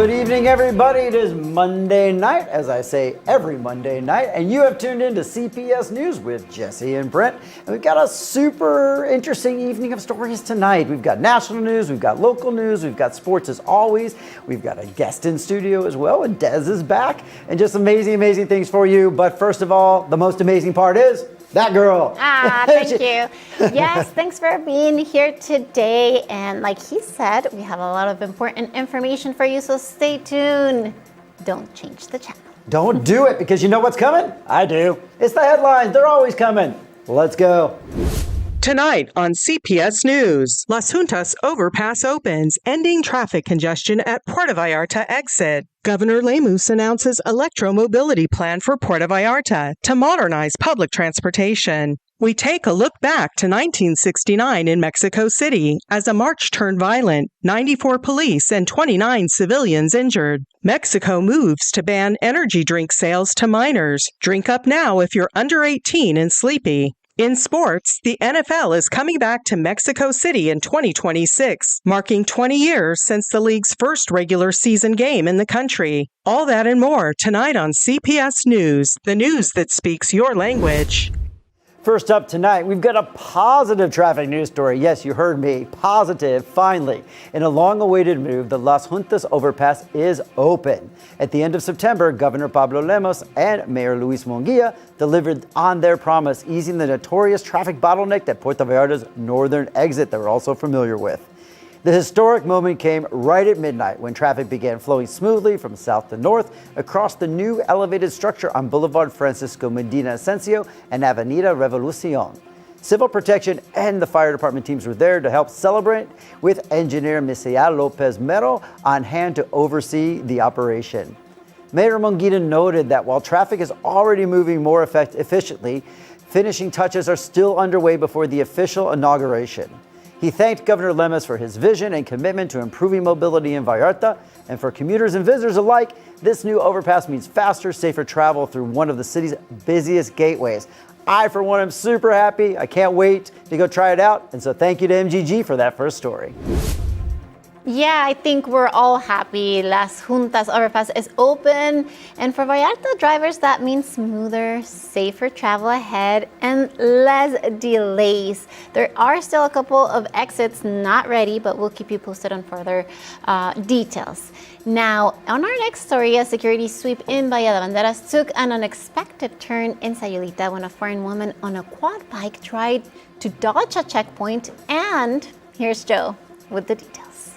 Good evening, everybody. It is Monday night, as I say every Monday night, and you have tuned in to CPS News with Jesse and Brent. And we've got a super interesting evening of stories tonight. We've got national news, we've got local news, we've got sports as always. We've got a guest in studio as well, and Des is back, and just amazing, amazing things for you. But first of all, the most amazing part is that girl. Thank you. Yes, thanks for being here today. And like he said, we have a lot of important information for you, so stay tuned. Don't change the channel. Don't do it, because you know what's coming? I do. It's the headlines. They're always coming. Let's go. Tonight on CPS News, Las Juntas overpass opens, ending traffic congestion at Puerto Vallarta exit. Governor Lemus announces electromobility plan for Puerto Vallarta to modernize public transportation. We take a look back to 1969 in Mexico City as a march turned violent, 94 police and 29 civilians injured. Mexico moves to ban energy drink sales to minors. Drink up now if you're under 18 and sleepy. In sports, the NFL is coming back to Mexico City in 2026, marking 20 years since the league's first regular season game in the country. All that and more tonight on CPS News, the news that speaks your language. First up tonight, we've got a positive traffic news story. Yes, you heard me. Positive, finally. In a long-awaited move, the Las Juntas overpass is open. At the end of September, Governor Pablo Lemos and Mayor Luis Munguia delivered on their promise, easing the notorious traffic bottleneck at Puerto Vallarta's northern exit that we're also familiar with. The historic moment came right at midnight when traffic began flowing smoothly from south to north across the new elevated structure on Boulevard Francisco Medina Asensio and Avenida Revolucion. Civil protection and the fire department teams were there to help celebrate, with engineer Misael Lopez Mero on hand to oversee the operation. Mayor Munguia noted that while traffic is already moving more efficiently, finishing touches are still underway before the official inauguration. He thanked Governor Lemus for his vision and commitment to improving mobility in Vallarta, and for commuters and visitors alike, this new overpass means faster, safer travel through one of the city's busiest gateways. I, for one, am super happy. I can't wait to go try it out, and so thank you to MGG for that first story. Yeah, I think we're all happy. Las Juntas overpass is open. And for Vallarta drivers, that means smoother, safer travel ahead and less delays. There are still a couple of exits not ready, but we'll keep you posted on further details. Now, on our next story, a security sweep in Bahía de Banderas took an unexpected turn in Sayulita when a foreign woman on a quad bike tried to dodge a checkpoint. And here's Joe with the details.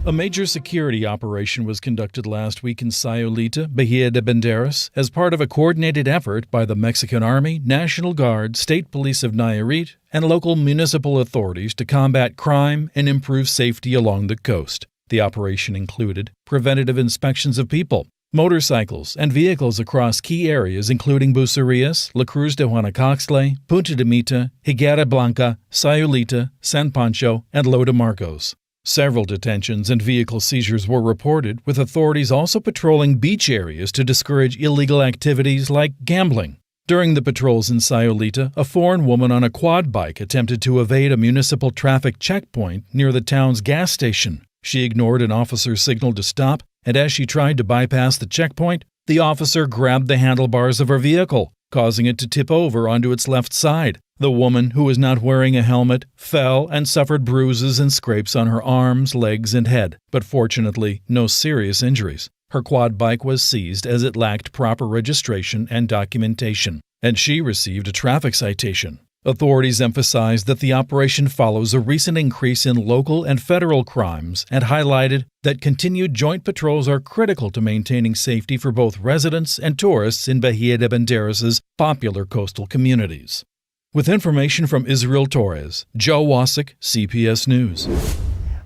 A major security operation was conducted last week in Sayulita, Bahía de Banderas, as part of a coordinated effort by the Mexican Army, National Guard, State Police of Nayarit, and local municipal authorities to combat crime and improve safety along the coast. The operation included preventative inspections of people, motorcycles, and vehicles across key areas including Bucerias, La Cruz de Juanacaxtle, Punta de Mita, Higuera Blanca, Sayulita, San Pancho, and Lo de Marcos. Several detentions and vehicle seizures were reported, with authorities also patrolling beach areas to discourage illegal activities like gambling. During the patrols in Sayulita, a foreign woman on a quad bike attempted to evade a municipal traffic checkpoint near the town's gas station. She ignored an officer's signal to stop, and as she tried to bypass the checkpoint, the officer grabbed the handlebars of her vehicle, causing it to tip over onto its left side. The woman, who was not wearing a helmet, fell and suffered bruises and scrapes on her arms, legs, and head, but fortunately, no serious injuries. Her quad bike was seized as it lacked proper registration and documentation, and she received a traffic citation. Authorities emphasized that the operation follows a recent increase in local and federal crimes and highlighted that continued joint patrols are critical to maintaining safety for both residents and tourists in Bahía de Banderas' popular coastal communities. With information from Israel Torres, Joe Wasik, CPS News.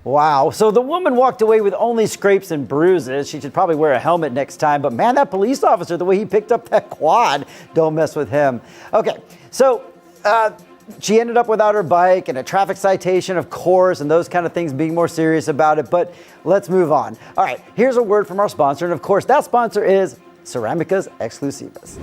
Wow. So the woman walked away with only scrapes and bruises. She should probably wear a helmet next time. But man, that police officer, the way he picked up that quad, don't mess with him. Okay. So she ended up without her bike and a traffic citation, of course, and those kind of things, being more serious about it. But let's move on. All right. Here's a word from our sponsor. And of course, that sponsor is Cerámicas Exclusivas.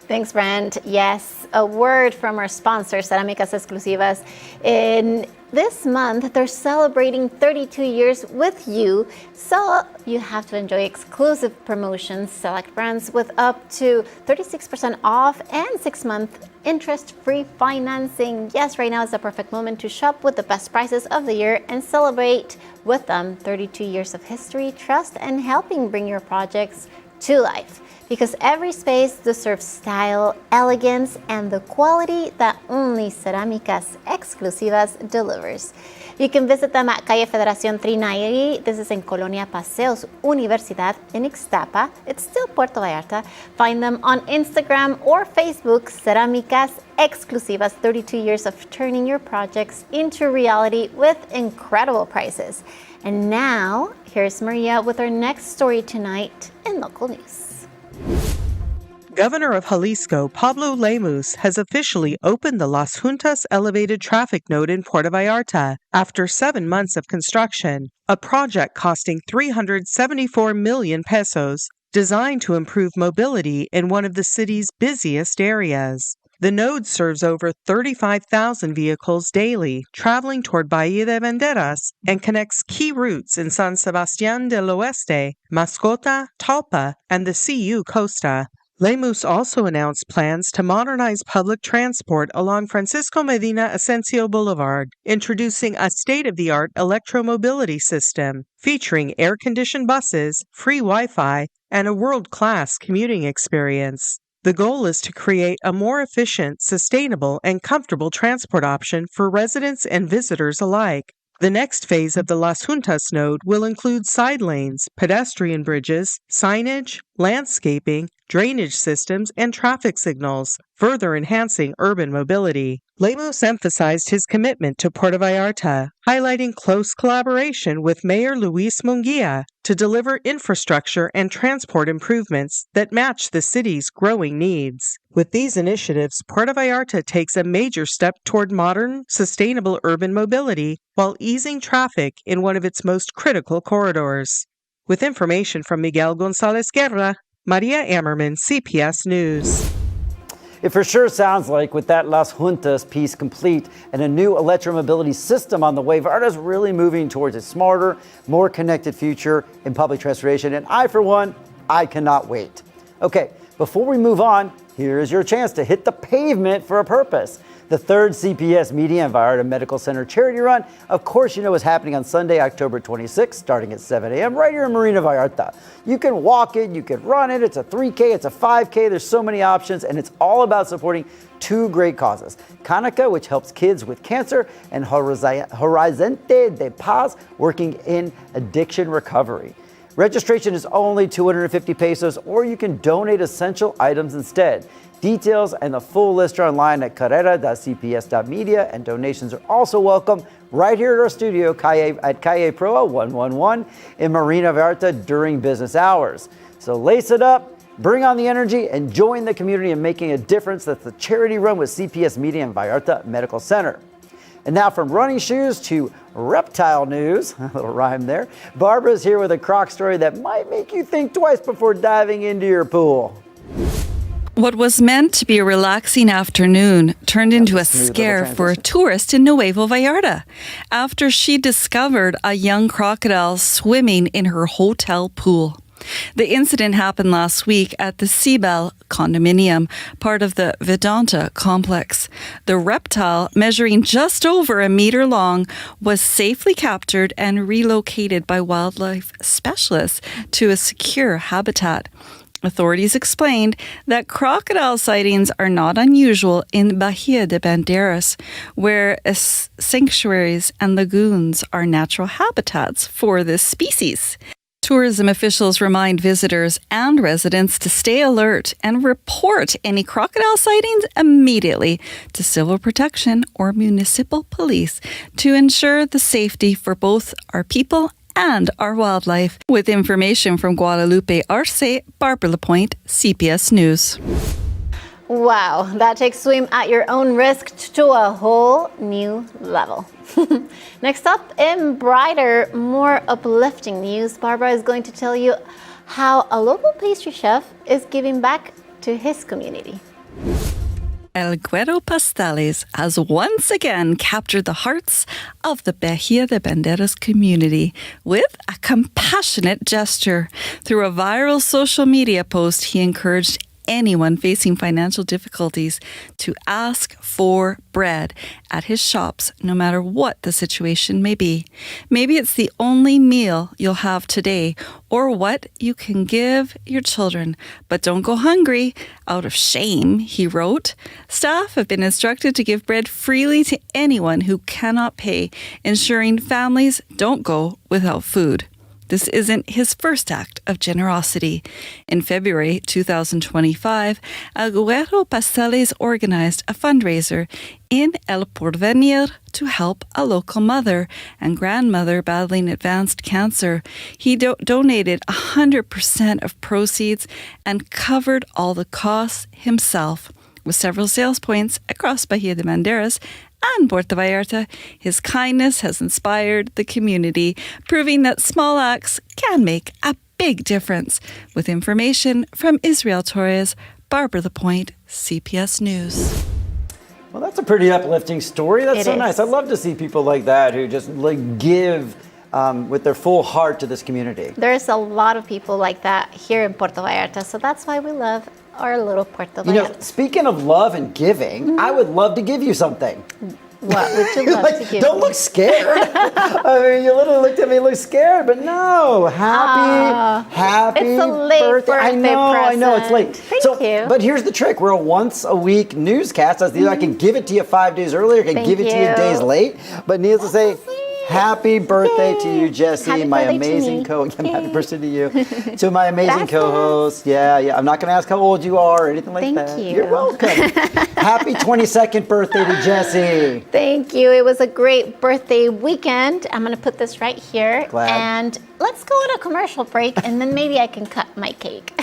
Thanks, Brent. Yes, a word from our sponsor, Cerámicas Exclusivas. In this month, they're celebrating 32 years with you, so you have to enjoy exclusive promotions, select brands with up to 36% off and 6-month interest-free financing. Yes, right now is the perfect moment to shop with the best prices of the year and celebrate with them 32 years of history, trust, and helping bring your projects to life. Because every space deserves style, elegance, and the quality that only Cerámicas Exclusivas delivers. You can visit them at Calle Federación 390. This is in Colonia Paseos Universidad in Ixtapa. It's still Puerto Vallarta. Find them on Instagram or Facebook, Cerámicas Exclusivas, 32 years of turning your projects into reality with incredible prices. And now, here's Maria with our next story tonight in local news. Governor of Jalisco, Pablo Lemus, has officially opened the Las Juntas elevated traffic node in Puerto Vallarta after 7 months of construction, a project costing 374 million pesos, designed to improve mobility in one of the city's busiest areas. The node serves over 35,000 vehicles daily, traveling toward Bahía de Banderas, and connects key routes in San Sebastián del Oeste, Mascota, Talpa, and the CU Costa. Lemus also announced plans to modernize public transport along Francisco Medina Asensio Boulevard, introducing a state-of-the-art electromobility system featuring air-conditioned buses, free Wi-Fi, and a world-class commuting experience. The goal is to create a more efficient, sustainable, and comfortable transport option for residents and visitors alike. The next phase of the Las Juntas node will include side lanes, pedestrian bridges, signage, landscaping, drainage systems, and traffic signals, further enhancing urban mobility. Lemus emphasized his commitment to Puerto Vallarta, highlighting close collaboration with Mayor Luis Munguia to deliver infrastructure and transport improvements that match the city's growing needs. With these initiatives, Puerto Vallarta takes a major step toward modern, sustainable urban mobility while easing traffic in one of its most critical corridors. With information from Miguel González Guerra, Maria Ammerman, CPS News. It for sure sounds like with that Las Juntas piece complete and a new electromobility system on the way, Vallarta's really moving towards a smarter, more connected future in public transportation. And I, for one, I cannot wait. Okay, before we move on, here's your chance to hit the pavement for a purpose. The third CPS Media and Vallarta Medical Center charity run, of course, you know, is happening on Sunday, October 26th, starting at 7 a.m. right here in Marina Vallarta. You can walk it, you can run it, it's a 3K, it's a 5K, there's so many options, and it's all about supporting two great causes. Canica, which helps kids with cancer, and Horizonte de Paz, working in addiction recovery. Registration is only 250 pesos, or you can donate essential items instead. Details and the full list are online at carrera.cps.media, and donations are also welcome right here at our studio at Calle Proa 111 in Marina Vallarta during business hours. So lace it up, bring on the energy, and join the community in making a difference. That's the charity run with CPS Media and Vallarta Medical Center. And now from running shoes to reptile news, a little rhyme there, Barbara's here with a croc story that might make you think twice before diving into your pool. What was meant to be a relaxing afternoon turned into a scare for a tourist in Nuevo Vallarta after she discovered a young crocodile swimming in her hotel pool. The incident happened last week at the Seabell condominium, part of the Vedanta complex. The reptile, measuring just over a meter long, was safely captured and relocated by wildlife specialists to a secure habitat. Authorities explained that crocodile sightings are not unusual in Bahía de Banderas, where sanctuaries and lagoons are natural habitats for this species. Tourism officials remind visitors and residents to stay alert and report any crocodile sightings immediately to Civil Protection or Municipal Police to ensure the safety for both our people and our wildlife. With information from Guadalupe Arce, Barbara Lapointe, CPS News. Wow, that takes swim at your own risk to a whole new level. Next up, in brighter, more uplifting news, Barbara is going to tell you how a local pastry chef is giving back to his community. El Güero Pasteles has once again captured the hearts of the Bahía de Banderas community with a compassionate gesture. Through a viral social media post, he encouraged anyone facing financial difficulties to ask for bread at his shops, no matter what the situation may be. Maybe it's the only meal you'll have today, or what you can give your children. But don't go hungry out of shame, he wrote. Staff have been instructed to give bread freely to anyone who cannot pay, ensuring families don't go without food. This isn't his first act of generosity. In February 2025, El Güero Pasteles organized a fundraiser in El Porvenir to help a local mother and grandmother battling advanced cancer. He donated 100% of proceeds and covered all the costs himself. With several sales points across Bahía de Banderas and Puerto Vallarta, his kindness has inspired the community, proving that small acts can make a big difference. With information from Israel Torres, Barbara Lapointe, CPS News. Well, that's a pretty uplifting story. That's It so is. nice. I love to see people like that who just give with their full heart to this community. There's a lot of people like that here in Puerto Vallarta, so that's why we love our little Puerto Vallarta. Speaking of love and giving, I would love to give you something. What would you love to give Don't me? look scared. I mean, you literally looked at me, look scared, but no. Happy It's a late birthday. I know, it's late. Thank you. But here's the trick. We're a once a week newscast. Either I can give it to you 5 days earlier, I can give it to you you. days late. But needless to say, happy birthday to you, Jessie, Happy my birthday to amazing me. co-host. Happy birthday to you. To my amazing Gracias. co-host. Yeah. I'm not going to ask how old you are or anything like Thank that. you. You're welcome. Happy 22nd birthday to Jessie. Thank you. It was a great birthday weekend. I'm going to put this right here. Glad. And let's go on a commercial break, and then maybe I can cut my cake.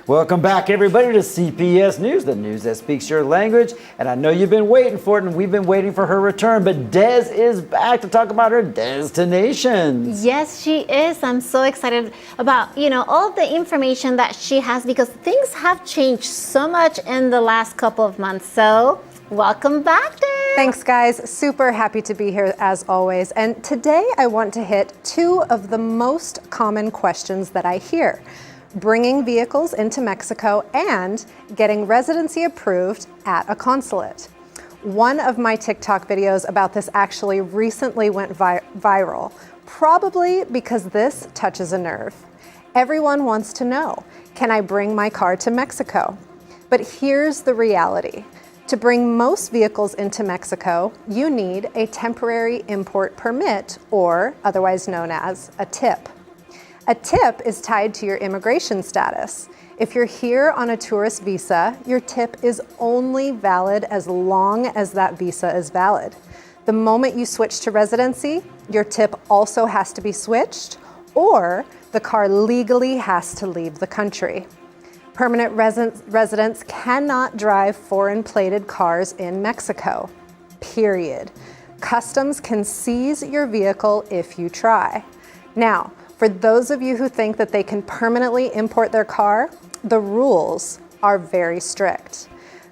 Welcome back, everybody, to CPS News, the news that speaks your language. And I know you've been waiting for it, and we've been waiting for her return. But Des is back to talk about her destinations. Yes, she is. I'm so excited about, all of the information that she has, because things have changed so much in the last couple of months. So welcome back, Des. Thanks, guys. Super happy to be here as always. And today I want to hit two of the most common questions that I hear: bringing vehicles into Mexico and getting residency approved at a consulate. One of my TikTok videos about this actually recently went viral, probably because this touches a nerve. Everyone wants to know, can I bring my car to Mexico? But here's the reality. To bring most vehicles into Mexico, you need a temporary import permit, or otherwise known as a TIP. A TIP is tied to your immigration status. If you're here on a tourist visa, your TIP is only valid as long as that visa is valid. The moment you switch to residency, your TIP also has to be switched, or the car legally has to leave the country. Permanent residents cannot drive foreign-plated cars in Mexico, period. Customs can seize your vehicle if you try. Now, for those of you who think that they can permanently import their car, the rules are very strict.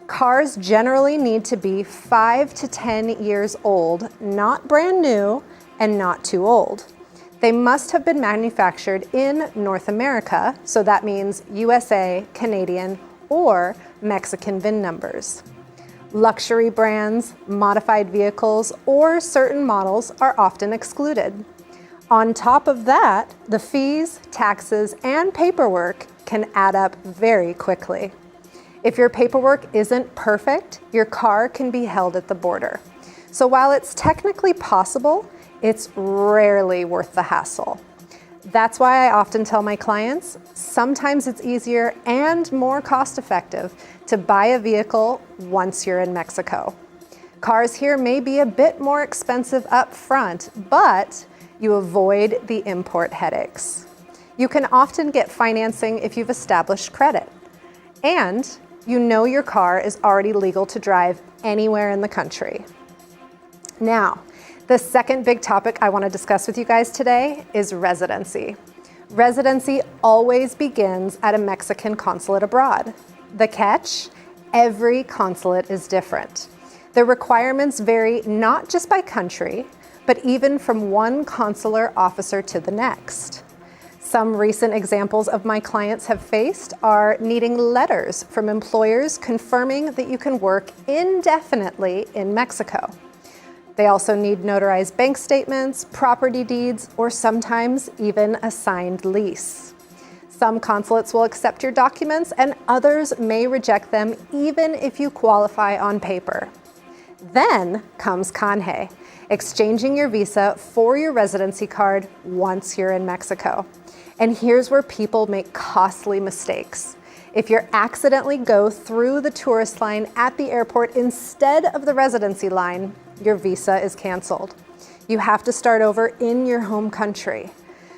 Cars generally need to be 5 to 10 years old, not brand new and not too old. They must have been manufactured in North America, so that means USA, Canadian, or Mexican VIN numbers. Luxury brands, modified vehicles, or certain models are often excluded. On top of that, the fees, taxes, and paperwork can add up very quickly. If your paperwork isn't perfect, your car can be held at the border. So while it's technically possible, it's rarely worth the hassle. That's why I often tell my clients, sometimes it's easier and more cost-effective to buy a vehicle once you're in Mexico. Cars here may be a bit more expensive up front, but you avoid the import headaches. You can often get financing if you've established credit. And you know your car is already legal to drive anywhere in the country. Now, the second big topic I want to discuss with you guys today is residency. Residency always begins at a Mexican consulate abroad. The catch? Every consulate is different. The requirements vary not just by country, but even from one consular officer to the next. Some recent examples of my clients have faced are needing letters from employers confirming that you can work indefinitely in Mexico. They also need notarized bank statements, property deeds, or sometimes even a signed lease. Some consulates will accept your documents and others may reject them even if you qualify on paper. Then comes canje, exchanging your visa for your residency card once you're in Mexico. And here's where people make costly mistakes. If you accidentally go through the tourist line at the airport instead of the residency line, your visa is canceled. You have to start over in your home country.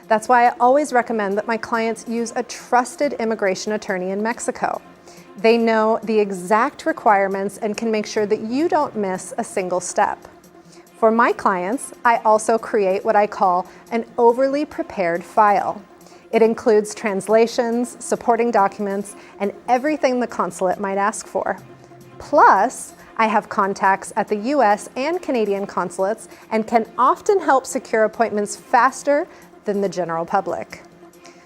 That's why I always recommend that my clients use a trusted immigration attorney in Mexico. They know the exact requirements and can make sure that you don't miss a single step. For my clients, I also create what I call an overly prepared file. It includes translations, supporting documents, and everything the consulate might ask for. Plus, I have contacts at the US and Canadian consulates and can often help secure appointments faster than the general public.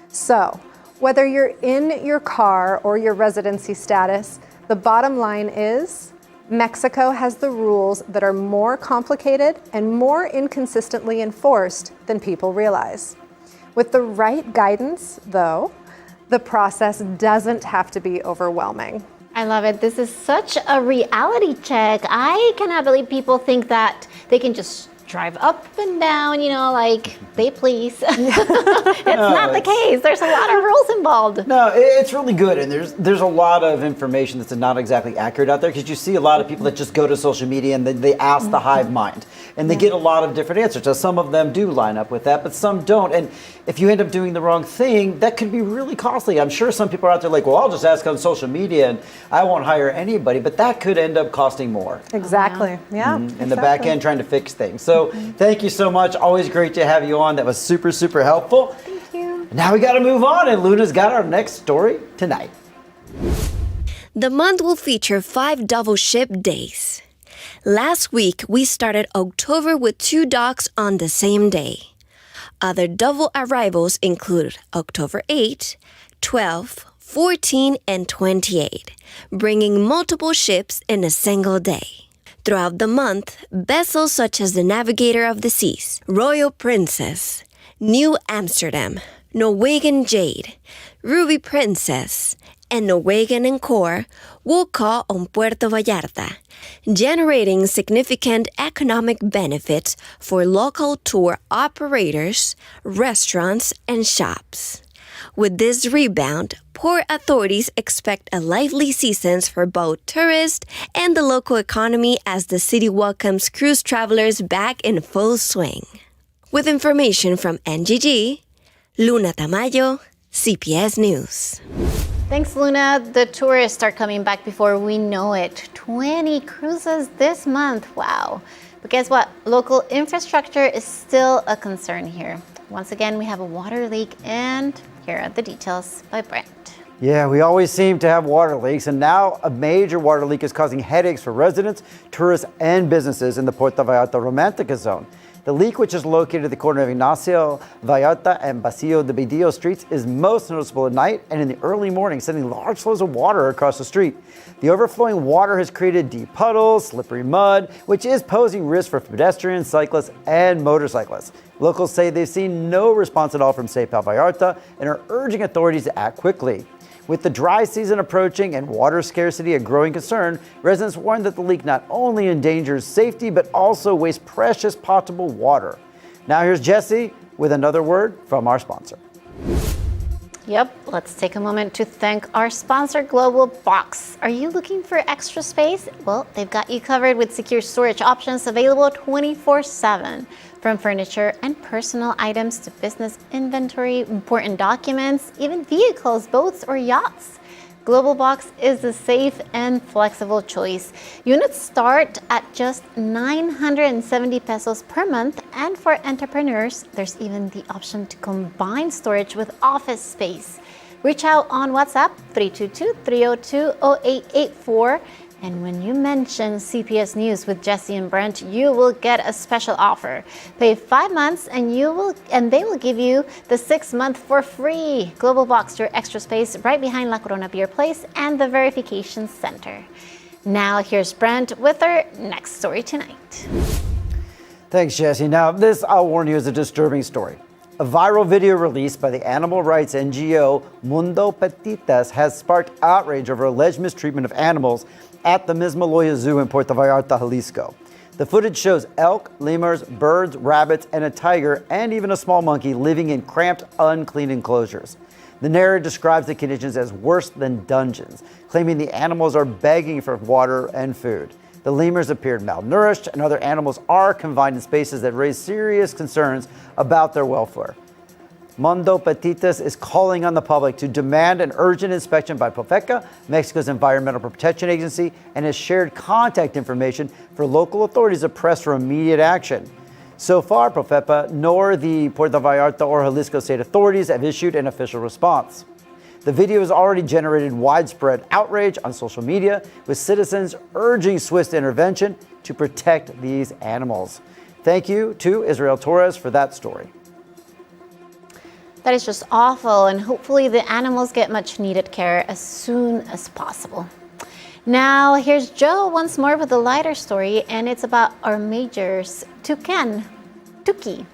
So, whether you're in your car or your residency status, the bottom line is Mexico has the rules that are more complicated and more inconsistently enforced than people realize. With the right guidance, though, the process doesn't have to be overwhelming. I love it. This is such a reality check. I cannot believe people think that they can just drive up and down, like they please. It's not the case. There's a lot of rules involved. No, it's really good, and there's a lot of information that's not exactly accurate out there, because you see a lot of people that just go to social media and they ask the hive mind, and they get a lot of different answers. So some of them do line up with that, but some don't. And if you end up doing the wrong thing, that could be really costly. I'm sure some people are out there like, well, I'll just ask on social media and I won't hire anybody, but that could end up costing more. Exactly. Yeah. In the back end, trying to fix things. So thank you so much. Always great to have you on. That was super, super helpful. Thank you. Now we got to move on, and Luna's got our next story tonight. The month will feature 5 double ship days. Last week, we started October with 2 docks on the same day. Other double arrivals include October 8, 12, 14, and 28, bringing multiple ships in a single day. Throughout the month, vessels such as the Navigator of the Seas, Royal Princess, New Amsterdam, Norwegian Jade, Ruby Princess, and Norwegian Encore will call on Puerto Vallarta, generating significant economic benefits for local tour operators, restaurants, and shops. With this rebound, port authorities expect a lively season for both tourists and the local economy as the city welcomes cruise travelers back in full swing. With information from NGG, Luna Tamayo, CPS News. Thanks, Luna. The tourists are coming back before we know it. 20 cruises this month. Wow. But guess what? Local infrastructure is still a concern here. Once again, we have a water leak, and here are the details by Brent. Yeah, we always seem to have water leaks, and now a major water leak is causing headaches for residents, tourists, and businesses in the Puerto Vallarta Romantica zone. The leak, which is located at the corner of Ignacio Vallarta and Paseo de Bedillo streets, is most noticeable at night and in the early morning, sending large flows of water across the street. The overflowing water has created deep puddles, slippery mud, which is posing risk for pedestrians, cyclists, and motorcyclists. Locals say they've seen no response at all from CPS Vallarta and are urging authorities to act quickly. With the dry season approaching and water scarcity a growing concern, residents warn that the leak not only endangers safety, but also wastes precious potable water. Now here's Jesse with another word from our sponsor. Yep, let's take a moment to thank our sponsor, Global Box. Are you looking for extra space? Well, they've got you covered with secure storage options available 24/7. From furniture and personal items to business inventory, important documents, even vehicles, boats, or yachts. Global Box is a safe and flexible choice. Units start at just 970 pesos per month, and for entrepreneurs, there's even the option to combine storage with office space. Reach out on WhatsApp 322-302-0884. And when you mention CPS News with Jesse and Brent, you will get a special offer. Pay 5 months and they will give you the 6th month for free. Global Box, your extra space right behind La Corona Beer Place and the Verification Center. Now here's Brent with our next story tonight. Thanks, Jesse. Now this, I'll warn you, is a disturbing story. A viral video released by the animal rights NGO Mundo Petitas has sparked outrage over alleged mistreatment of animals at the Mismaloya Zoo in Puerto Vallarta, Jalisco. The footage shows elk, lemurs, birds, rabbits, and a tiger, and even a small monkey living in cramped, unclean enclosures. The narrator describes the conditions as worse than dungeons, claiming the animals are begging for water and food. The lemurs appeared malnourished, and other animals are confined in spaces that raise serious concerns about their welfare. Mundo Petitas is calling on the public to demand an urgent inspection by Profeca, Mexico's Environmental Protection Agency, and has shared contact information for local authorities to press for immediate action. So far, Profeca nor the Puerto Vallarta or Jalisco state authorities have issued an official response. The video has already generated widespread outrage on social media, with citizens urging swift intervention to protect these animals. Thank you to Israel Torres for that story. That is just awful, and hopefully the animals get much needed care as soon as possible. Now here's Joe once more with a lighter story, and it's about our major's toucan. Tuki.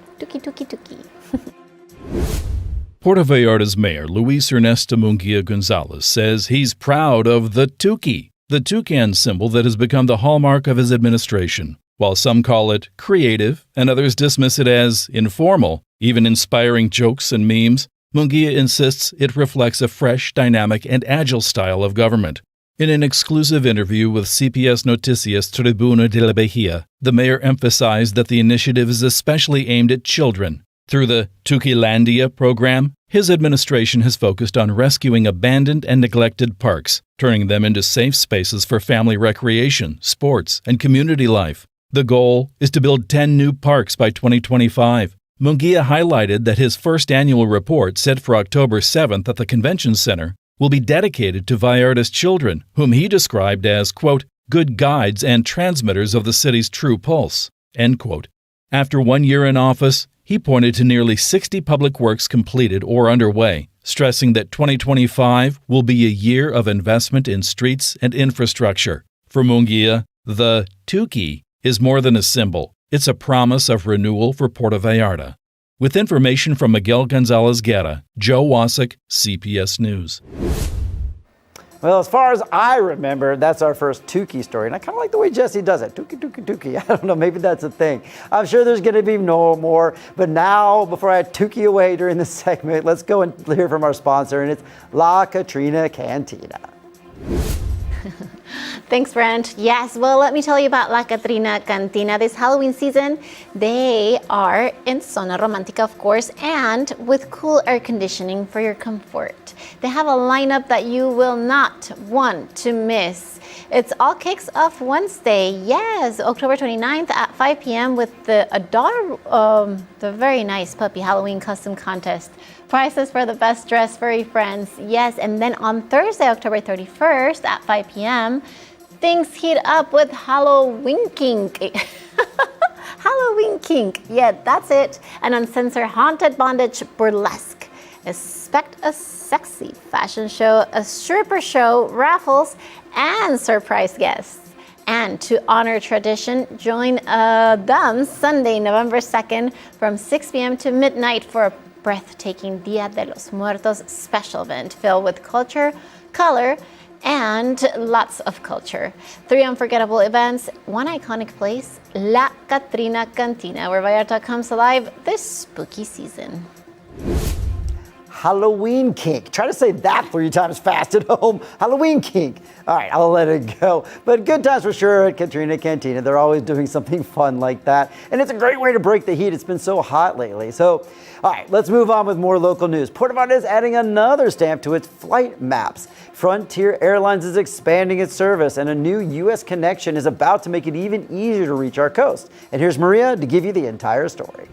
Puerto Vallarta's mayor, Luis Ernesto Munguia Gonzalez, says he's proud of the tuki, the toucan symbol that has become the hallmark of his administration. While some call it creative and others dismiss it as informal, even inspiring jokes and memes, Munguia insists it reflects a fresh, dynamic, and agile style of government. In an exclusive interview with CPS Noticias Tribuna de la Bahía, the mayor emphasized that the initiative is especially aimed at children. Through the Tukilandia program, his administration has focused on rescuing abandoned and neglected parks, turning them into safe spaces for family recreation, sports, and community life. The goal is to build 10 new parks by 2025. Munguia highlighted that his first annual report, set for October 7th at the Convention Center, will be dedicated to Vallarta's children, whom he described as, quote, good guides and transmitters of the city's true pulse, end quote. After 1 year in office, he pointed to nearly 60 public works completed or underway, stressing that 2025 will be a year of investment in streets and infrastructure. For Munguia, the Tuki is more than a symbol. It's a promise of renewal for Puerto Vallarta. With information from Miguel Gonzalez Guerra, Joe Wasik, CPS News. Well, as far as I remember, that's our first Tuki story. And I kind of like the way Jesse does it. Tuki. I don't know, maybe that's a thing. I'm sure there's going to be no more. But now, before I Tuki away during this segment, let's go and hear from our sponsor, and it's La Katrina Cantina. Thanks, Brent. Yes, well, let me tell you about La Katrina Cantina. This Halloween season, they are in Zona Romantica, of course, and with cool air conditioning for your comfort. They have a lineup that you will not want to miss. It's all kicks off Wednesday, yes, October 29th at 5 p.m. with the very nice puppy Halloween custom contest. Prizes for the best dressed furry friends, yes. And then on Thursday, October 31st at 5 p.m., things heat up with Halloweenking. Halloween kink. Yeah, that's it. An uncensored haunted bondage burlesque. Expect a sexy fashion show, a stripper show, raffles, and surprise guests. And to honor tradition, join them Sunday, November 2nd from 6 p.m. to midnight for a breathtaking Dia de los Muertos special event filled with culture, color, and lots of culture. 3 unforgettable events, 1 iconic place, La Catrina Cantina, where Vallarta comes alive this spooky season. Halloween kink. Try to say that 3 times fast at home. Halloween kink. All right, I'll let it go. But good times for sure at Catrina Cantina. They're always doing something fun like that. And it's a great way to break the heat. It's been so hot lately. So, all right, let's move on with more local news. Puerto Vallarta is adding another stamp to its flight maps. Frontier Airlines is expanding its service, and a new U.S. connection is about to make it even easier to reach our coast. And here's Maria to give you the entire story.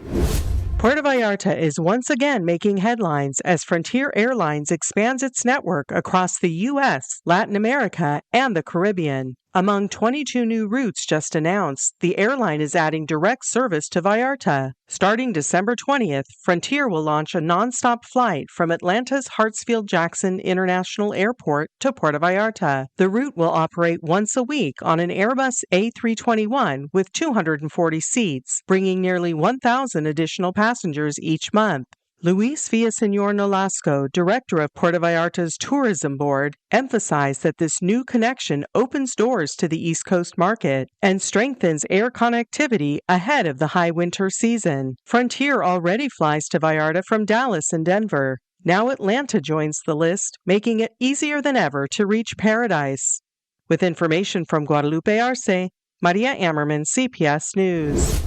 Puerto Vallarta is once again making headlines as Frontier Airlines expands its network across the U.S., Latin America, and the Caribbean. Among 22 new routes just announced, the airline is adding direct service to Vallarta. Starting December 20th, Frontier will launch a nonstop flight from Atlanta's Hartsfield-Jackson International Airport to Puerto Vallarta. The route will operate once a week on an Airbus A321 with 240 seats, bringing nearly 1,000 additional passengers each month. Luis Villaseñor Nolasco, director of Puerto Vallarta's Tourism Board, emphasized that this new connection opens doors to the East Coast market and strengthens air connectivity ahead of the high winter season. Frontier already flies to Vallarta from Dallas and Denver. Now Atlanta joins the list, making it easier than ever to reach paradise. With information from Guadalupe Arce, Maria Ammerman, CPS News.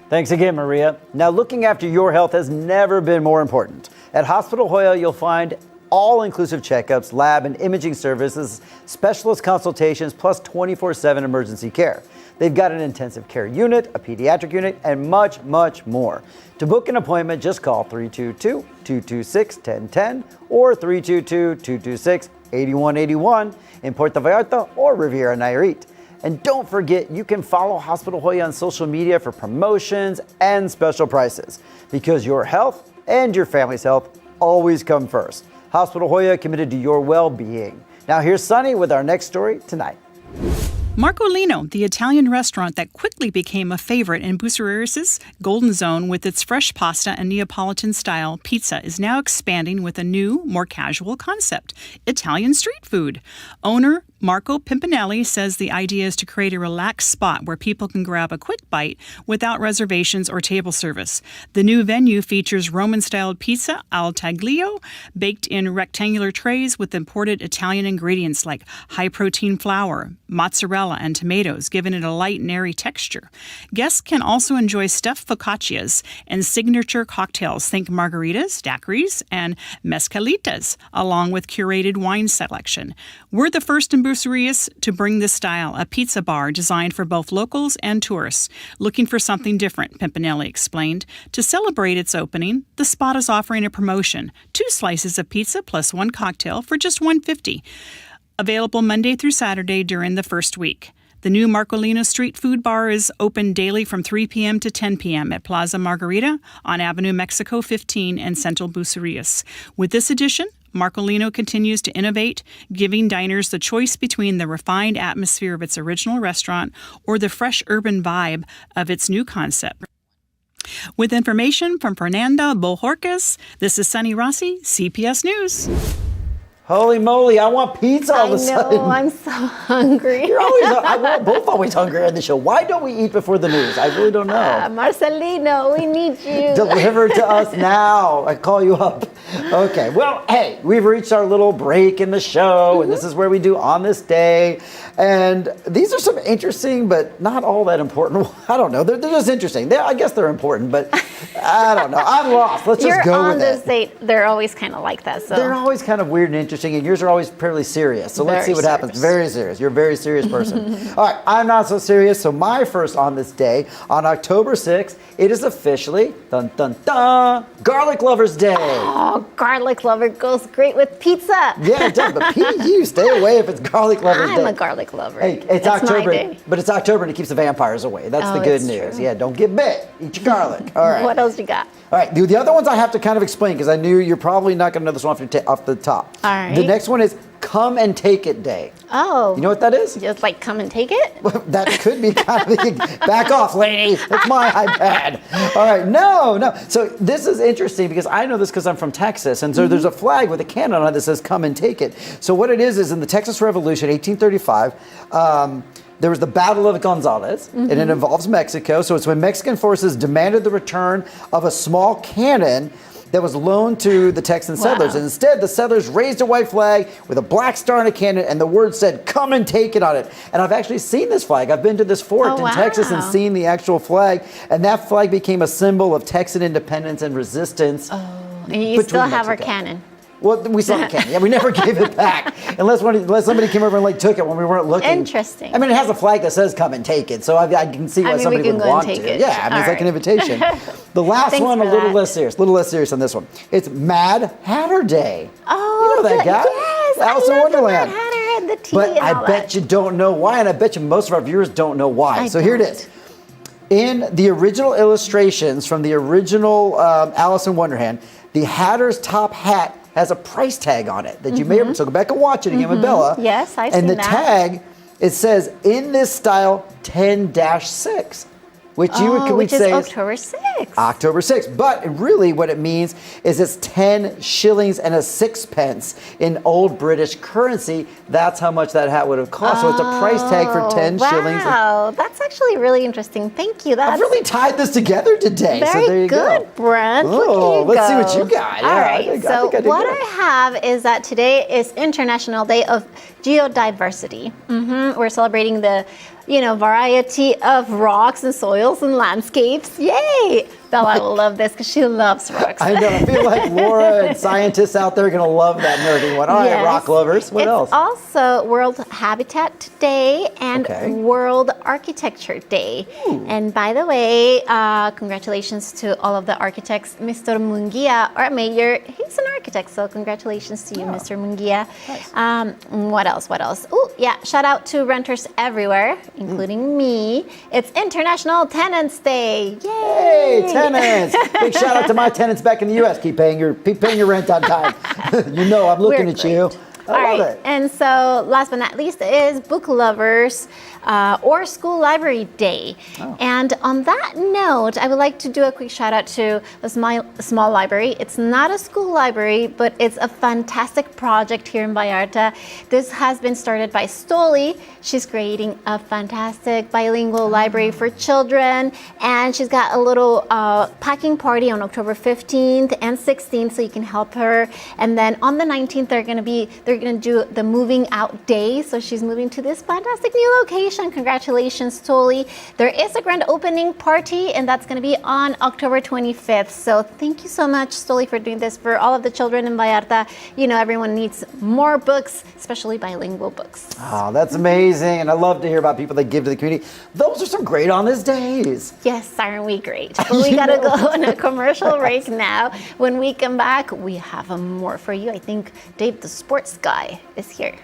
Thanks again, Maria. Now, looking after your health has never been more important. At Hospital Hoya, you'll find all-inclusive checkups, lab and imaging services, specialist consultations, plus 24/7 emergency care. They've got an intensive care unit, a pediatric unit, and much, much more. To book an appointment, just call 322-226-1010 or 322-226-8181 in Puerto Vallarta or Riviera Nayarit. And don't forget, you can follow Hospital Hoya on social media for promotions and special prices, because your health and your family's health always come first. Hospital Hoya, committed to your well-being. Now here's Sunny with our next story tonight. Marcolino, the Italian restaurant that quickly became a favorite in Buceris's Golden Zone with its fresh pasta and Neapolitan-style pizza, is now expanding with a new, more casual concept: Italian street food. Owner Marco Pimpinelli says the idea is to create a relaxed spot where people can grab a quick bite without reservations or table service. The new venue features Roman-styled pizza al taglio, baked in rectangular trays with imported Italian ingredients like high-protein flour, mozzarella, and tomatoes, giving it a light and airy texture. Guests can also enjoy stuffed focaccias and signature cocktails, think margaritas, daiquiris, and mezcalitas, along with curated wine selection. We're the first in Buceris to bring this style, a pizza bar designed for both locals and tourists. Looking for something different, Pimpinelli explained. To celebrate its opening, the spot is offering a promotion: 2 slices of pizza plus 1 cocktail for just $1.50. Available Monday through Saturday during the first week. The new Marcolino Street Food Bar is open daily from 3 p.m. to 10 p.m. at Plaza Margarita on Avenue Mexico 15 in Central Buceris. With this addition, Marcolino continues to innovate, giving diners the choice between the refined atmosphere of its original restaurant or the fresh urban vibe of its new concept. With information from Fernanda Bojorquez, this is Sunny Rossi, CPS News. Holy moly, I want pizza all of a sudden. I know, I'm so hungry. You're always, we're both always hungry on the show. Why don't we eat before the news? I really don't know. Marcelino, we need you. Deliver to us now. I call you up. Okay, well, hey, we've reached our little break in the show, and this is where we do On This Day. And these are some interesting, but not all that important. I don't know. They're just interesting. I guess they're important, but I don't know. I'm lost. Let's just go You're on with the it. state. They're always kind of like that. So They're always kind of weird and interesting, and yours are always fairly serious. So let's see Very what happens. serious. Very serious. You're a very serious person. All right, I'm not so serious. So my first on this day, on October 6th, it is officially, dun dun dun, Garlic Lovers Day. Oh, garlic lover goes great with pizza. Yeah, it does. But you stay away if it's Garlic Lovers Day. I'm a garlic lover. Hey, it's That's my October, day. but it's October and it keeps the vampires away. That's the Oh, good it's news. true. Yeah, don't get bit. Eat your garlic. All right. What else you got? All right, the other ones I have to kind of explain because I knew you're probably not going to know this one off the top. All right. The next one is Come and Take It Day. Oh. You know what that is? Just like come and take it? That could be kind of back off, lady. It's my iPad. All right, no. So this is interesting because I know this because I'm from Texas, and so there's a flag with a cannon on it that says "Come and Take It." So what it is in the Texas Revolution, 1835. There was the Battle of Gonzales, and it involves Mexico. So it's when Mexican forces demanded the return of a small cannon that was loaned to the Texan settlers. And instead, the settlers raised a white flag with a black star and a cannon, and the word said, "Come and take it" on it. And I've actually seen this flag. I've been to this fort in Texas and seen the actual flag. And that flag became a symbol of Texan independence and resistance. Oh, and you still have our Mexico. cannon. Well, we still have cannon. Yeah, we never gave it back unless somebody came over and like took it when we weren't looking. Interesting. I mean, it has a flag that says "Come and take it," so I can see why I mean, somebody we can would go and want take to. it. Yeah, I mean, it's like an invitation. The last Thanks one, a for little that. less serious on this one. It's Mad Hatter Day. Oh, you know that guy? Yes, Alice in I love Wonderland. the Mad Hatter and the tea But and I all bet that. you don't know why, and I bet you most of our viewers don't know why. I So here it don't. is. In the original illustrations from the original Alice in Wonderland, the Hatter's top hat has a price tag on it that you may have. So go back and watch it again with Bella. Yes, I've and seen the that. tag, it says in this style 10-6, which you would which say is October 6th. October 6th. But really what it means is it's 10 shillings and a sixpence in old British currency. That's how much that hat would have cost. So it's a price tag for 10 shillings. Wow, that's actually really interesting. Thank you. That's I've really tied this together today. very so there you good, go. Brent. Oh, Look at you let's see go. what you got. All Yeah, right. I think So I did what good. I have is that today is International Day of Geodiversity. We're celebrating the variety of rocks and soils and landscapes. Yay! Bella will love this because she loves rocks. I know. I feel like Laura and scientists out there are going to love that nerdy one. All right, Yes. rock lovers. What it's else? also World Habitat Day and Okay. World Architecture Day. And by the way, congratulations to all of the architects. Mr. Munguia, our mayor, he's an architect, so congratulations to you, Mr. Munguia. What else? Oh, yeah, shout out to renters everywhere, including me. It's International Tenants Day. Yay! Hey, tenants! Big shout out to my tenants back in the U.S. Keep paying your rent on time. You know I'm looking We're at you. All right, and so last but not least is Book Lovers or School Library Day. And on that note, I would like to do a quick shout out to a small library. It's not a school library, but it's a fantastic project here in Vallarta. This has been started by Stoli. She's creating a fantastic bilingual library for children, and she's got a little packing party on October 15th and 16th, so you can help her. And then on the 19th, they're going to do the moving out day. So she's moving to this fantastic new location. Congratulations, Stoli. There is a grand opening party, and that's going to be on October 25th. So thank you so much, Stoli, for doing this for all of the children in Vallarta. You know, everyone needs more books, especially bilingual books. Oh, that's amazing. And I love to hear about people that give to the community. Those are some great honest days. Yes, aren't we great? But we got to go on a commercial break now. When we come back, we have more for you. I think Dave, the sports guy, is here.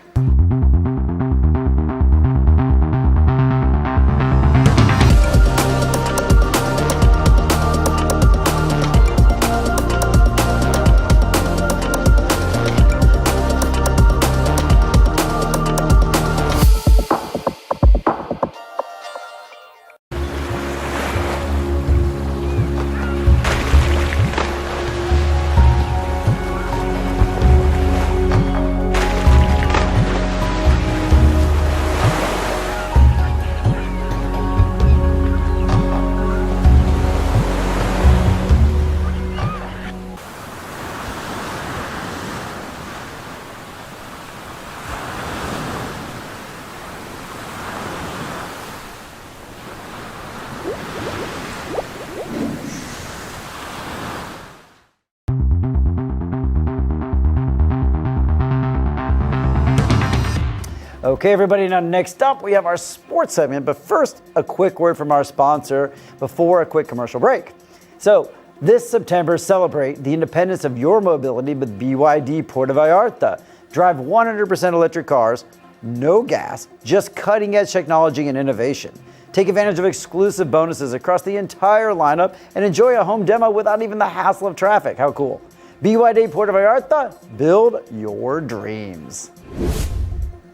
Okay, everybody, now next up, we have our sports segment. But first, a quick word from our sponsor before a quick commercial break. So, this September, celebrate the independence of your mobility with BYD Puerto Vallarta. Drive 100% electric cars, no gas, just cutting-edge technology and innovation. Take advantage of exclusive bonuses across the entire lineup and enjoy a home demo without even the hassle of traffic. How cool. BYD Puerto Vallarta, build your dreams.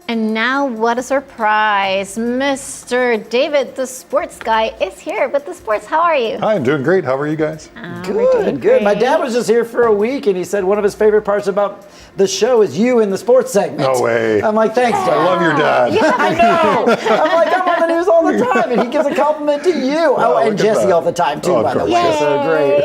And now, what a surprise. Mr. David, the sports guy, is here with the sports. How are you? Hi, I'm doing great. How are you guys? Good, good. My dad was just here for a week, and he said one of his favorite parts about the show is you in the sports segment. No way. I'm like, thanks, Dad. I love your dad. Yeah, I know. I'm like, I'm on the news all the time, and he gives a compliment to you. Wow, and look at Jesse that. all the time, too, Oh, by the of way. course. So great.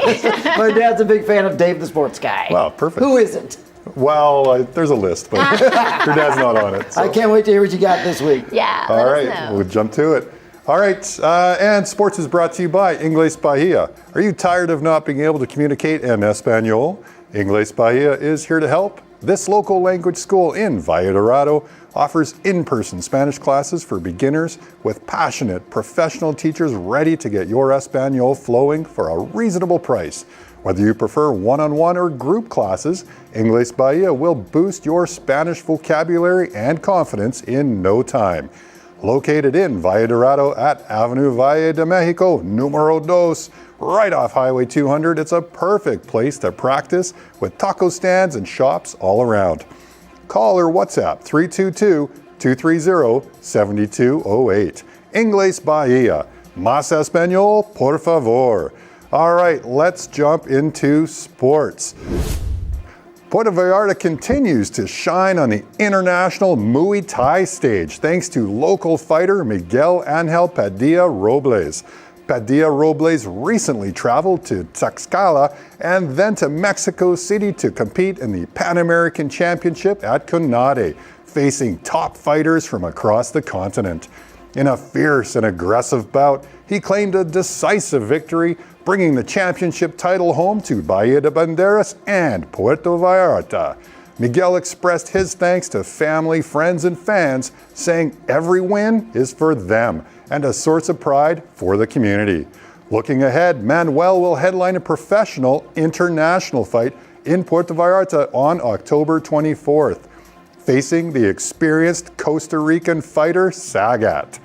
My dad's a big fan of Dave the Sports Guy. Wow, perfect. Who isn't? Well, there's a list, but your dad's not on it. So. I can't wait to hear what you got this week. Yeah, All let right, us know. we'll jump to it. All right, and sports is brought to you by Inglés Bahía. Are you tired of not being able to communicate in Espanol? Inglés Bahía is here to help. This local language school in Valle Dorado offers in-person Spanish classes for beginners with passionate professional teachers ready to get your Espanol flowing for a reasonable price. Whether you prefer one-on-one or group classes, Inglés Bahía will boost your Spanish vocabulary and confidence in no time. Located in Valle Dorado at Avenue Valle de Mexico, numero 2, right off Highway 200, it's a perfect place to practice with taco stands and shops all around. Call or WhatsApp 322-230-7208. Inglés Bahía. Más Español, por favor. All right, let's jump into sports. Puerto Vallarta continues to shine on the international Muay Thai stage thanks to local fighter Miguel Angel Padilla Robles. Padilla Robles recently traveled to Tlaxcala and then to Mexico City to compete in the Pan American Championship at CONADE, facing top fighters from across the continent. In a fierce and aggressive bout, he claimed a decisive victory, bringing the championship title home to Bahía de Banderas and Puerto Vallarta. Miguel expressed his thanks to family, friends, and fans, saying every win is for them and a source of pride for the community. Looking ahead, Manuel will headline a professional international fight in Puerto Vallarta on October 24th, facing the experienced Costa Rican fighter Sagat.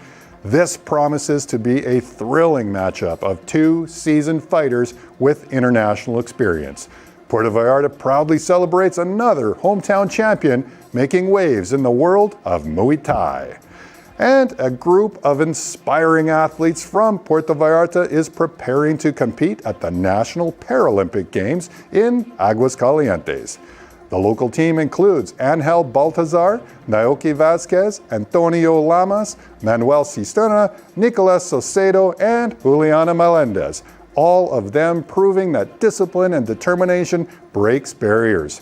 This promises to be a thrilling matchup of two seasoned fighters with international experience. Puerto Vallarta proudly celebrates another hometown champion making waves in the world of Muay Thai. And a group of inspiring athletes from Puerto Vallarta is preparing to compete at the National Paralympic Games in Aguascalientes. The local team includes Angel Baltazar, Naoki Vasquez, Antonio Lamas, Manuel Cisterna, Nicolas Saucedo, and Juliana Melendez, all of them proving that discipline and determination breaks barriers.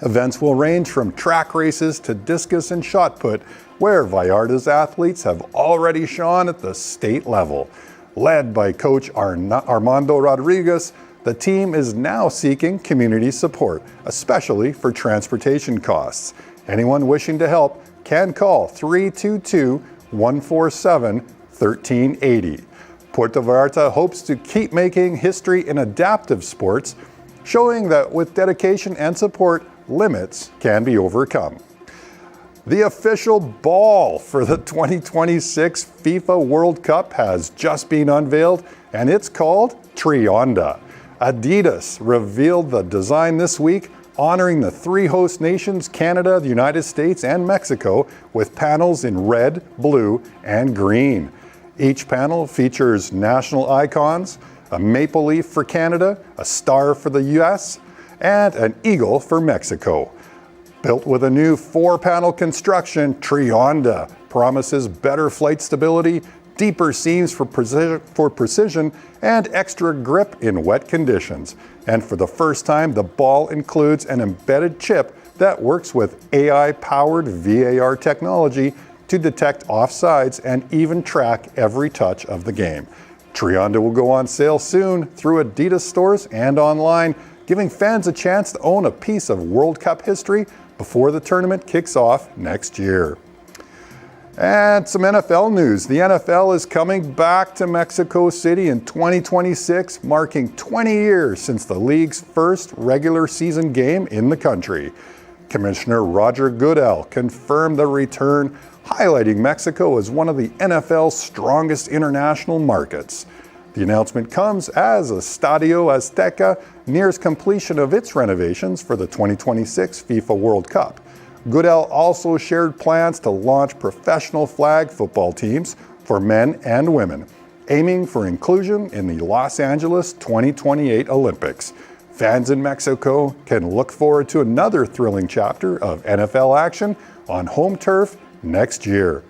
Events will range from track races to discus and shot put, where Vallarta's athletes have already shone at the state level. Led by coach Armando Rodriguez, the team is now seeking community support, especially for transportation costs. Anyone wishing to help can call 322-147-1380. Puerto Vallarta hopes to keep making history in adaptive sports, showing that with dedication and support, limits can be overcome. The official ball for the 2026 FIFA World Cup has just been unveiled, and it's called Trionda. Adidas revealed the design this week, honoring the three host nations, Canada, the United States, and Mexico, with panels in red, blue, and green. Each panel features national icons, a maple leaf for Canada, a star for the US, and an eagle for Mexico. Built with a new 4-panel construction, Trionda promises better flight stability, deeper seams for precision, and extra grip in wet conditions. And for the first time, the ball includes an embedded chip that works with AI-powered VAR technology to detect offsides and even track every touch of the game. Trionda will go on sale soon through Adidas stores and online, giving fans a chance to own a piece of World Cup history before the tournament kicks off next year. And some NFL news. The NFL is coming back to Mexico City in 2026, marking 20 years since the league's first regular season game in the country. Commissioner Roger Goodell confirmed the return, highlighting Mexico as one of the NFL's strongest international markets. The announcement comes as Estadio Azteca nears completion of its renovations for the 2026 FIFA World Cup. Goodell also shared plans to launch professional flag football teams for men and women, aiming for inclusion in the Los Angeles 2028 Olympics. Fans in Mexico can look forward to another thrilling chapter of NFL action on home turf next year.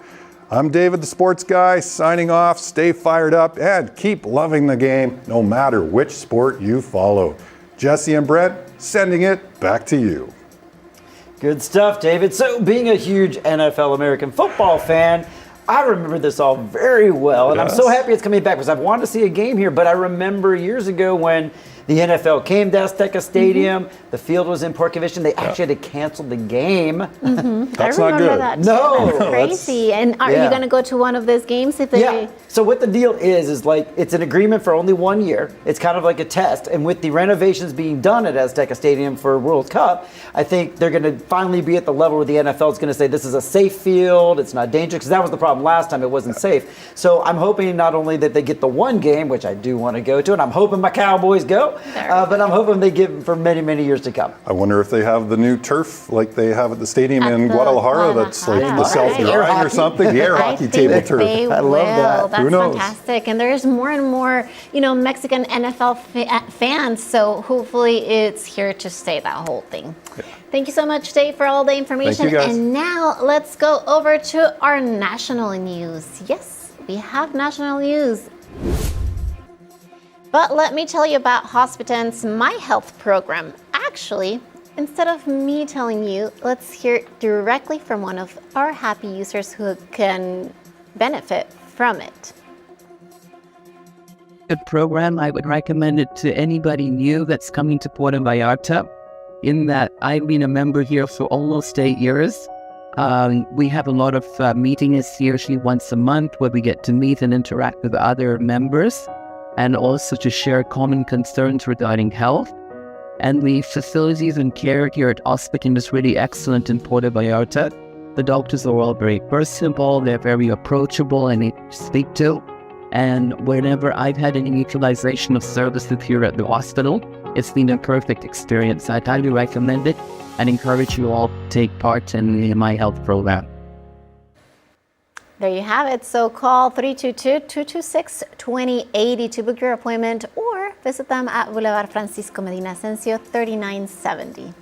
I'm David the Sports Guy, signing off. Stay fired up and keep loving the game, no matter which sport you follow. Jesse and Brent, sending it back to you. Good stuff, David. So, being a huge NFL American football fan, I remember this all very well, and I'm so happy it's coming back because I've wanted to see a game here, but I remember years ago when the NFL came to Azteca Stadium, the field was in poor condition, they actually had to cancel the game. That's I not remember good. that too. No. That's crazy. And are you going to go to one of those games if they... Yeah. So what the deal is like it's an agreement for only 1 year. It's kind of like a test. And with the renovations being done at Azteca Stadium for World Cup, I think they're going to finally be at the level where the NFL is going to say this is a safe field, it's not dangerous, because that was the problem last time, it wasn't safe. So I'm hoping not only that they get the one game, which I do want to go to, and I'm hoping my Cowboys go, but I'm hoping they get for many, many years to come. I wonder if they have the new turf like they have at the stadium in Guadalajara that's like the self-drying or something. The air hockey table turf. I love that. That's Who knows? fantastic. And there's more and more, Mexican NFL fans. So hopefully it's here to stay, that whole thing. Yeah. Thank you so much, Dave, for all the information. Thank you, guys. And now let's go over to our national news. Yes, we have national news. But let me tell you about Hospitan's My Health program. Actually, instead of me telling you, let's hear directly from one of our happy users who can benefit from it. A program, I would recommend it to anybody new that's coming to Puerto Vallarta, in that I've been a member here for almost 8 years. We have a lot of meetings usually once a month where we get to meet and interact with other members and also to share common concerns regarding health. And the facilities and care here at Hospitan is really excellent in Puerto Vallarta. The doctors are all very personable, they're very approachable and easy to speak to. And whenever I've had any utilization of services here at the hospital, it's been a perfect experience. I'd highly recommend it and encourage you all to take part in the My Health program. There you have it. So call 322-226-2080 to book your appointment or visit them at Boulevard Francisco Medina Asensio 3970.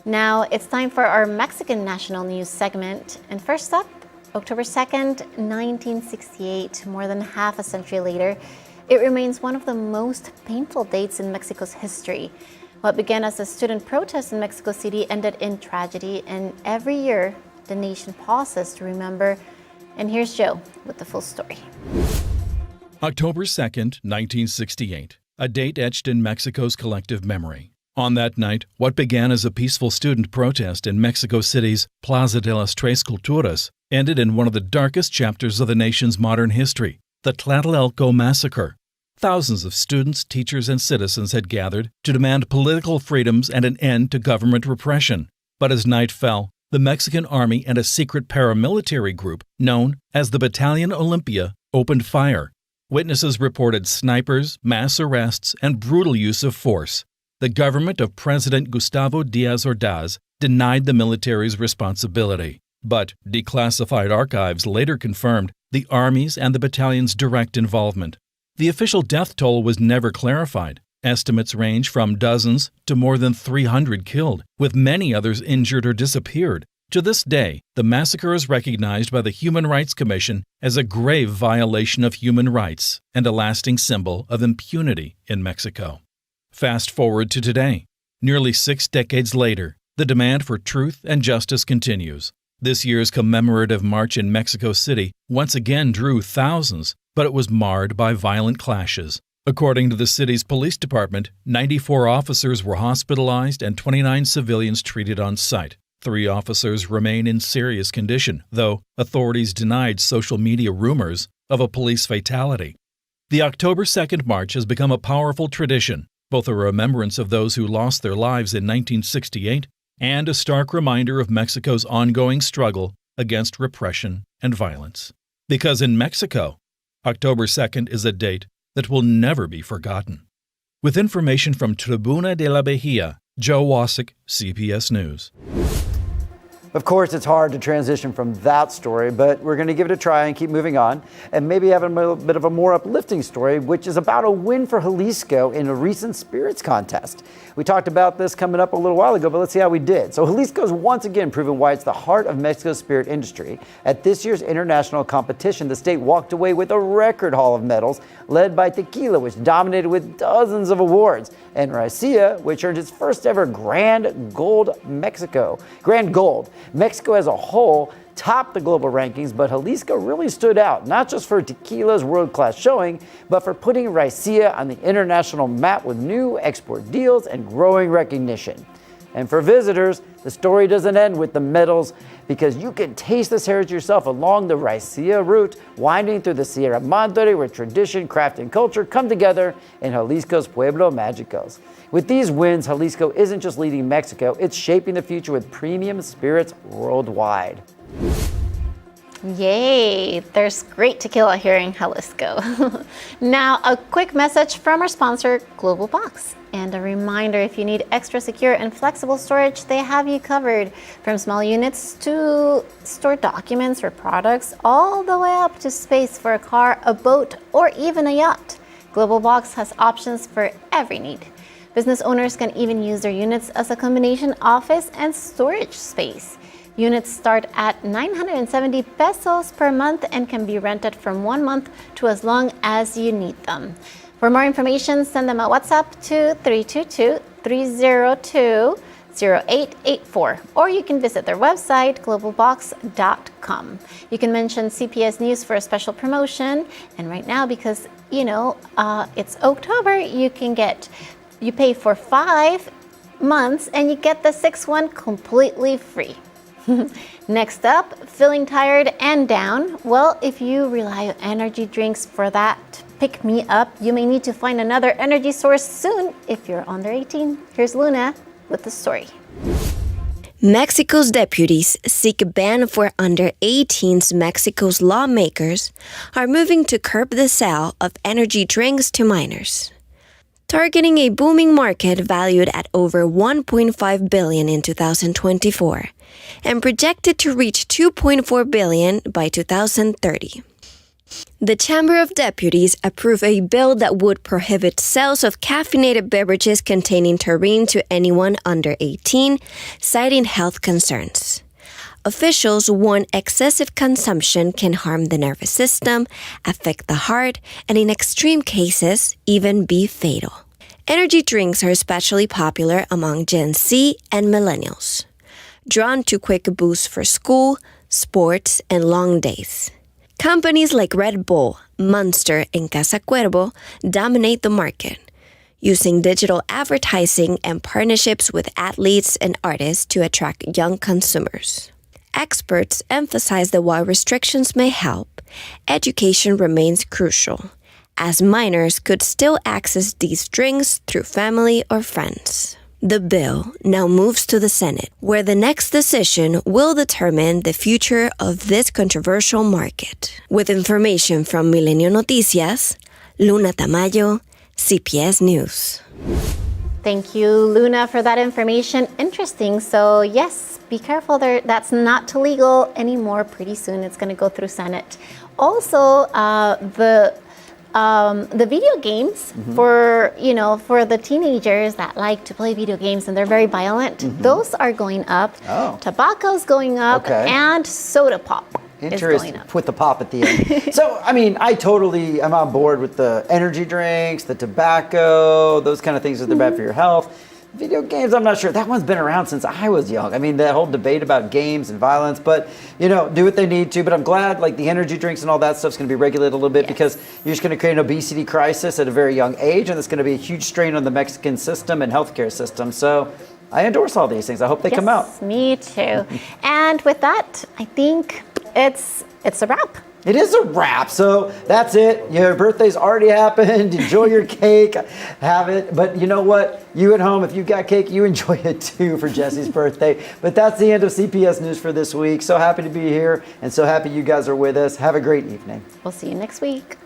Now it's time for our Mexican national news segment. And first up, October 2nd, 1968, more than half a century later, it remains one of the most painful dates in Mexico's history. What began as a student protest in Mexico City ended in tragedy, and every year the nation pauses to remember. And here's Joe with the full story. October 2nd, 1968, a date etched in Mexico's collective memory. On that night, what began as a peaceful student protest in Mexico City's Plaza de las Tres Culturas ended in one of the darkest chapters of the nation's modern history, the Tlatelolco Massacre. Thousands of students, teachers, and citizens had gathered to demand political freedoms and an end to government repression. But as night fell, the Mexican army and a secret paramilitary group known as the Battalion Olympia opened fire. Witnesses reported snipers, mass arrests, and brutal use of force. The government of President Gustavo Díaz Ordaz denied the military's responsibility. But declassified archives later confirmed the Army's and the battalion's direct involvement. The official death toll was never clarified. Estimates range from dozens to more than 300 killed, with many others injured or disappeared. To this day, the massacre is recognized by the Human Rights Commission as a grave violation of human rights and a lasting symbol of impunity in Mexico. Fast forward to today. Nearly 6 decades later, the demand for truth and justice continues. This year's commemorative march in Mexico City once again drew thousands, but it was marred by violent clashes. According to the city's police department, 94 officers were hospitalized and 29 civilians treated on site. 3 officers remain in serious condition, though authorities denied social media rumors of a police fatality. The October 2nd March has become a powerful tradition, both a remembrance of those who lost their lives in 1968 and a stark reminder of Mexico's ongoing struggle against repression and violence. Because in Mexico, October 2nd is a date that will never be forgotten. With information from Tribuna de la Bahía, Joe Wasik, CPS News. Of course, it's hard to transition from that story, but we're going to give it a try and keep moving on, and maybe have a bit of a more uplifting story, which is about a win for Jalisco in a recent spirits contest. We talked about this coming up a little while ago, but let's see how we did. So Jalisco's once again proven why it's the heart of Mexico's spirit industry. At this year's international competition, the state walked away with a record haul of medals, led by tequila, which dominated with dozens of awards, and raicilla, which earned its first ever Grand Gold. Mexico as a whole topped the global rankings, but Jalisco really stood out, not just for tequila's world-class showing, but for putting raicilla on the international map with new export deals and growing recognition. And for visitors, the story doesn't end with the medals, because you can taste this heritage yourself along the raicilla route, winding through the Sierra Madre, where tradition, craft, and culture come together in Jalisco's Pueblo Mágicos. With these wins, Jalisco isn't just leading Mexico, it's shaping the future with premium spirits worldwide. Yay! There's great tequila here in Jalisco. Now, a quick message from our sponsor, Global Box. And a reminder, if you need extra secure and flexible storage, they have you covered. From small units to store documents or products, all the way up to space for a car, a boat, or even a yacht. Global Box has options for every need. Business owners can even use their units as a combination office and storage space. Units start at 970 pesos per month and can be rented from 1 month to as long as you need them. For more information, send them a WhatsApp to 322-302-0884, or you can visit their website, globalbox.com. You can mention CPS News for a special promotion, and right now, because it's October, you pay for 5 months and you get the 6th one completely free. Next up, feeling tired and down? Well, if you rely on energy drinks for that pick me up, you may need to find another energy source soon if you're under 18. Here's Luna with the story. Mexico's deputies seek a ban for under 18s. Mexico's lawmakers are moving to curb the sale of energy drinks to minors, targeting a booming market valued at over $1.5 billion in 2024 and projected to reach $2.4 billion by 2030. The Chamber of Deputies approved a bill that would prohibit sales of caffeinated beverages containing taurine to anyone under 18, citing health concerns. Officials warn excessive consumption can harm the nervous system, affect the heart, and in extreme cases, even be fatal. Energy drinks are especially popular among Gen Z and millennials, drawn to quick boosts for school, sports, and long days. Companies like Red Bull, Monster, and Casa Cuervo dominate the market, using digital advertising and partnerships with athletes and artists to attract young consumers. Experts emphasize that while restrictions may help, education remains crucial, as minors could still access these drinks through family or friends. The bill now moves to the Senate, where the next decision will determine the future of this controversial market. With information from Milenio Noticias, Luna Tamayo, CPS News. Thank you, Luna, for that information. Interesting. So yes, be careful there. That's not legal anymore. Pretty soon it's going to go through Senate. Also, the video games for the teenagers that like to play video games and they're very violent, those are going up. Tobacco's going up, and soda pop is going up. With the pop at the end. So, I mean, I totally am on board with the energy drinks, the tobacco, those kind of things that are bad for your health. Video games, I'm not sure. That one's been around since I was young. I mean, that whole debate about games and violence, but, do what they need to. But I'm glad, the energy drinks and all that stuff's going to be regulated a little bit, because you're just going to create an obesity crisis at a very young age, and it's going to be a huge strain on the Mexican system and healthcare system. So I endorse all these things. I hope they come out. Yes, me too. And with that, I think it's a wrap. It is a wrap. So that's it. Your birthday's already happened. Enjoy your cake. Have it. But you know what? You at home, if you've got cake, you enjoy it too for Jesse's birthday. But that's the end of CPS News for this week. So happy to be here and so happy you guys are with us. Have a great evening. We'll see you next week.